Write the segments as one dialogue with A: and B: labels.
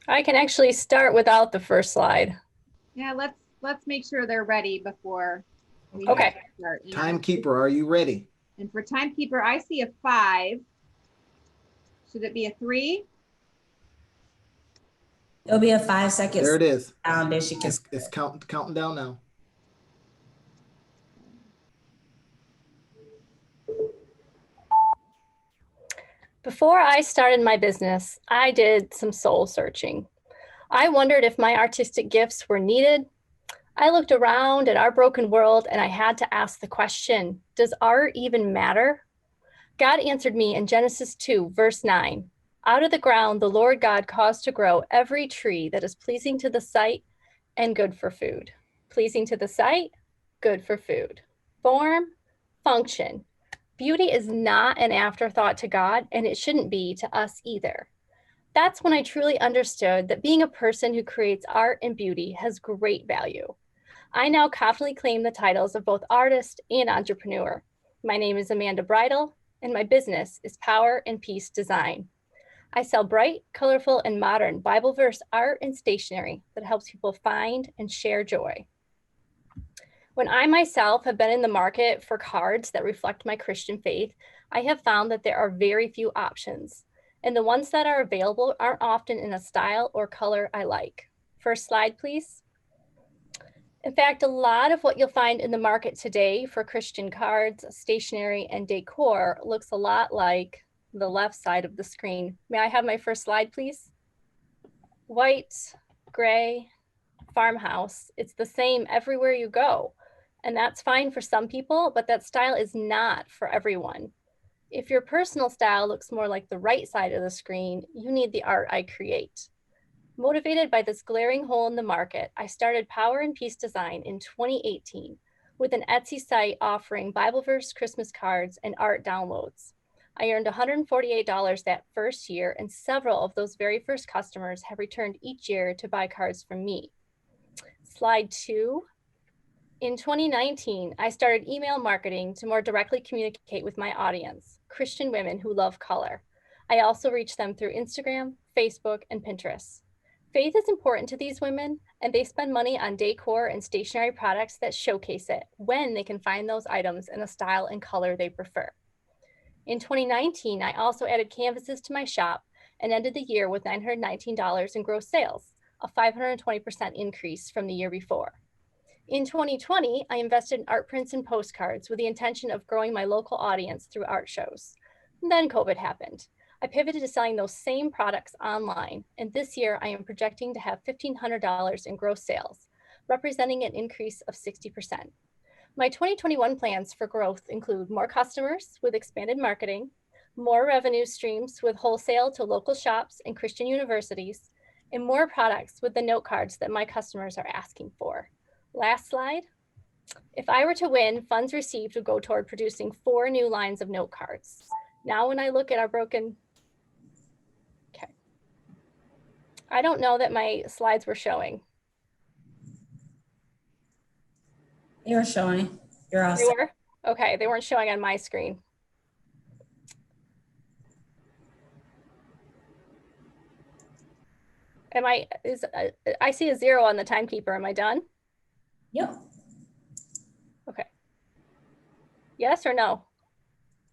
A: I can actually start without the first slide.
B: Yeah, let's make sure they're ready before we have
A: Okay.
B: to start.
C: Timekeeper, are you ready?
B: And for timekeeper, I see a 5. Should it be a 3?
D: It'll be a 5 seconds.
C: There it is.
D: There she can.
C: It's counting down now.
A: Before I started my business, I did some soul searching. I wondered if my artistic gifts were needed. I looked around at our broken world and I had to ask the question, does art even matter? God answered me in Genesis 2, verse 9. Out of the ground, the Lord God caused to grow every tree that is pleasing to the sight and good for food. Pleasing to the sight, good for food. Form, function. Beauty is not an afterthought to God, and it shouldn't be to us either. That's when I truly understood that being a person who creates art and beauty has great value. I now confidently claim the titles of both artist and entrepreneur. My name is Amanda Bridle, and my business is Power and Peace Design. I sell bright, colorful, and modern Bible verse art and stationery that helps people find and share joy. When I myself have been in the market for cards that reflect my Christian faith, I have found that there are very few options, and the ones that are available aren't often in a style or color I like. First slide, please. In fact, a lot of what you'll find in the market today for Christian cards, stationery, and decor looks a lot like the left side of the screen. May I have my first slide, please? White, gray, farmhouse. It's the same everywhere you go. And that's fine for some people, but that style is not for everyone. If your personal style looks more like the right side of the screen, you need the art I create. Motivated by this glaring hole in the market, I started Power and Peace Design in 2018 with an Etsy site offering Bible verse Christmas cards and art downloads. I earned $148 that first year, and several of those very first customers have returned each year to buy cards from me. Slide 2. In 2019, I started email marketing to more directly communicate with my audience, Christian women who love color. I also reach them through Instagram, Facebook, and Pinterest. Faith is important to these women, and they spend money on decor and stationery products that showcase it when they can find those items in a style and color they prefer. In 2019, I also added canvases to my shop and ended the year with $919 in gross sales, a 520% increase from the year before. In 2020, I invested in art prints and postcards with the intention of growing my local audience through art shows. And then COVID happened. I pivoted to selling those same products online, and this year I am projecting to have $1,500 in gross sales, representing an increase of 60%. My 2021 plans for growth include more customers with expanded marketing, more revenue streams with wholesale to local shops and Christian universities, and more products with the note cards that my customers are asking for. Last slide. If I were to win, funds received would go toward producing 4 new lines of note cards. Now when I look at our broken, okay. I don't know that my slides were showing.
D: They were showing. You're all
A: They
D: set.
A: were? Okay, they weren't showing on my screen. I see a 0 on the timekeeper. Am I done?
D: Yep.
A: Okay. Yes or no?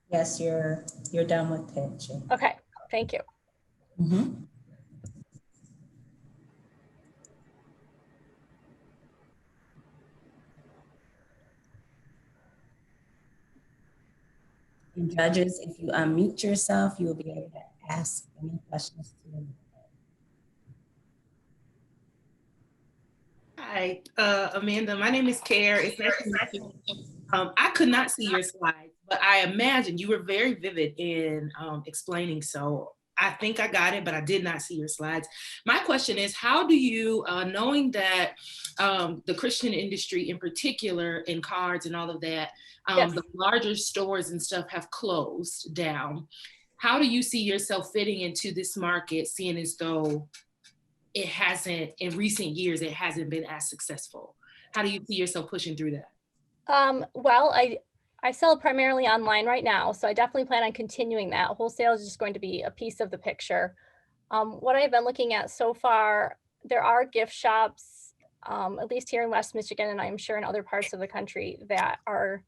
D: Yes, you're done with it.
A: Okay, thank you.
D: Mm-hmm. And judges, if you unmute yourself, you will be able to ask any questions to them.
E: Hi, Amanda. My name is Care. It's nice to meet you. I could not see your slides, but I imagine you were very vivid in explaining. So I think I got it, but I did not see your slides. My question is, how do you, knowing that the Christian industry in particular in cards and all of that,
A: Yes.
E: the larger stores and stuff have closed down, how do you see yourself fitting into this market, seeing as though it hasn't, in recent years, it hasn't been as successful? How do you see yourself pushing through that?
A: Well, I sell primarily online right now, so I definitely plan on continuing that. Wholesale is just going to be a piece of the picture. What I've been looking at so far, there are gift shops, at least here in West Michigan, and I'm sure in other parts of the country, that are,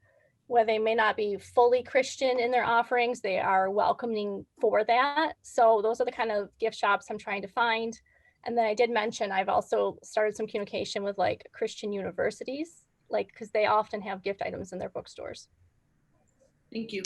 A: where they may not be fully Christian in their offerings, they are welcoming for that. So those are the kind of gift shops I'm trying to find. And then I did mention I've also started some communication with like Christian universities, like, because they often have gift items in their bookstores.
E: Thank you.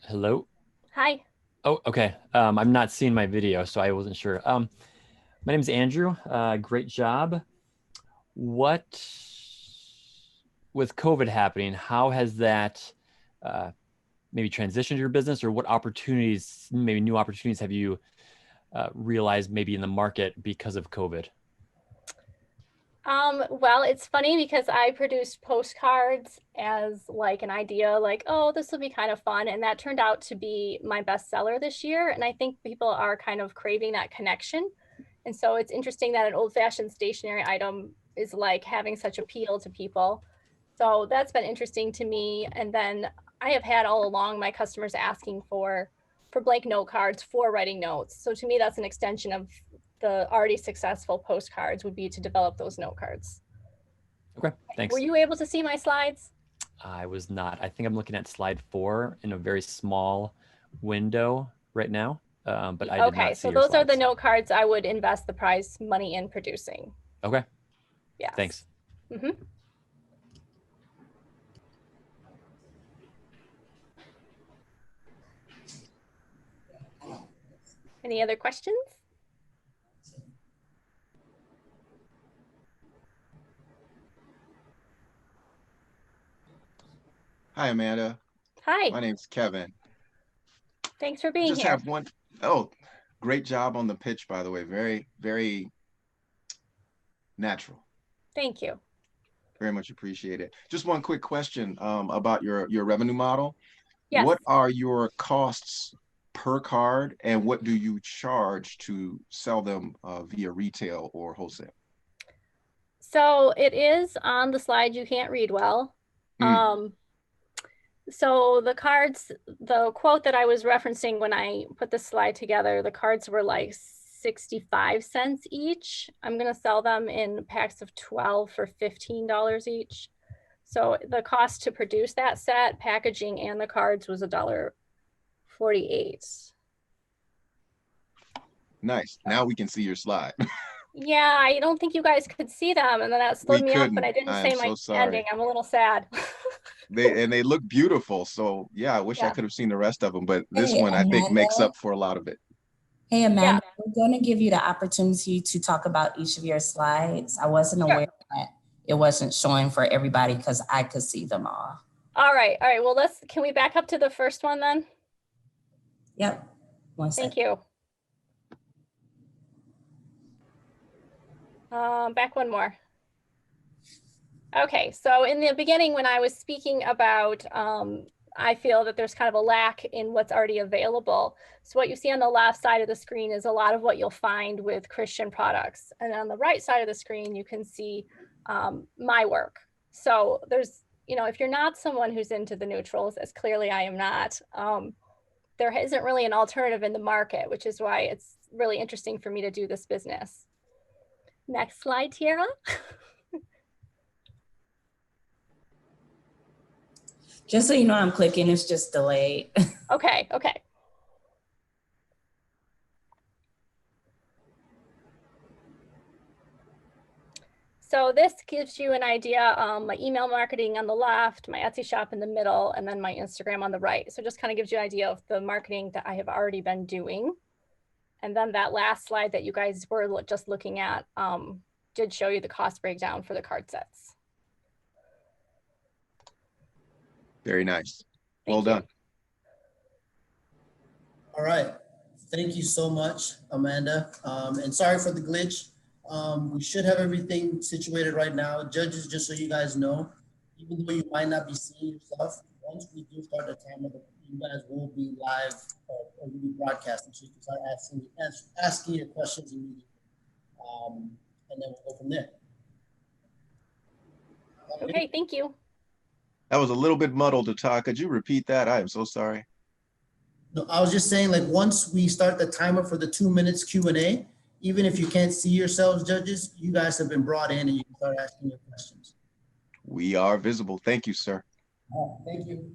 F: Hello.
A: Hi.
F: Oh, okay. I'm not seeing my video, so I wasn't sure. My name is Andrew. Great job. What, with COVID happening, how has that maybe transitioned your business, or what opportunities, maybe new opportunities, have you realized maybe in the market because of COVID?
A: Well, it's funny because I produced postcards as like an idea, like, oh, this will be kind of fun. And that turned out to be my bestseller this year. And I think people are kind of craving that connection. And so it's interesting that an old-fashioned stationery item is like having such appeal to people. So that's been interesting to me. And then I have had all along my customers asking for blank note cards for writing notes. So to me, that's an extension of the already successful postcards, would be to develop those note cards.
F: Okay, thanks.
A: Were you able to see my slides?
F: I was not. I think I'm looking at slide 4 in a very small window right now, but I did
A: Okay,
F: not see
A: so
F: your
A: those are the
F: slides.
A: note cards I would invest the prize money in producing.
F: Okay,
A: Yes.
F: thanks.
A: Mm-hmm. Any other questions?
G: Hi, Amanda.
A: Hi,
G: My name's Kevin.
A: thanks for being
G: Just
A: here.
G: have one. Oh, great job on the pitch, by the way. Very, very natural.
A: Thank you.
G: Very much appreciated. Just one quick question about your revenue model.
A: Yes.
G: What are your costs per card, and what do you charge to sell them via retail or wholesale?
A: So it is on the slide. You can't read well. So the cards, the quote that I was referencing when I put the slide together, the cards were like 65 cents each. I'm going to sell them in packs of 12 for $15 each. So the cost to produce that set, packaging, and the cards was $1.48.
G: Nice. Now we can see your slide.
A: Yeah, I don't think you guys could see them, and then that slowed
G: We
A: me up, but
G: couldn't.
A: I didn't
G: I am
A: say my
G: so sorry.
A: ending. I'm a little sad.
G: They look beautiful. So yeah, I wish I
A: Yeah.
G: could have seen the rest of them, but this
D: Hey,
G: one I think makes
D: Amanda.
G: up for a lot of it.
D: Hey, Amanda, we're going to give you the opportunity to talk about each of your slides. I wasn't
A: Sure.
D: aware that it wasn't showing for everybody because I could see them all.
A: All right. Well, can we back up to the first one then?
D: Yep. One second.
A: Thank you. Back one more. Okay, so in the beginning, when I was speaking about, I feel that there's kind of a lack in what's already available. So what you see on the left side of the screen is a lot of what you'll find with Christian products. And on the right side of the screen, you can see my work. So there's, if you're not someone who's into the neutrals, as clearly I am not, there isn't really an alternative in the market, which is why it's really interesting for me to do this business. Next slide, Tiara.
D: Just so you know, I'm clicking, it's just delayed.
A: Okay. So this gives you an idea, my email marketing on the left, my Etsy shop in the middle, and then my Instagram on the right. So just kind of gives you an idea of the marketing that I have already been doing. And then that last slide that you guys were just looking at did show you the cost breakdown for the card sets.
G: Very nice. Well
A: Thank you.
G: done.
H: All right. Thank you so much, Amanda. And sorry for the glitch. We should have everything situated right now. Judges, just so you guys know, even though you might not be seeing yourself, once we do start the timer, you guys will be live or will be broadcasting. So you can start asking your questions immediately. and then we'll go from there.
A: Okay, thank you.
G: That was a little bit muddled, Todd. Could you repeat that? I am so sorry.
H: No, I was just saying, like, once we start the timer for the 2 minutes Q&A, even if you can't see yourselves, judges, you guys have been brought in and you can start asking your questions.
G: We are visible. Thank you, sir.
H: Thank you.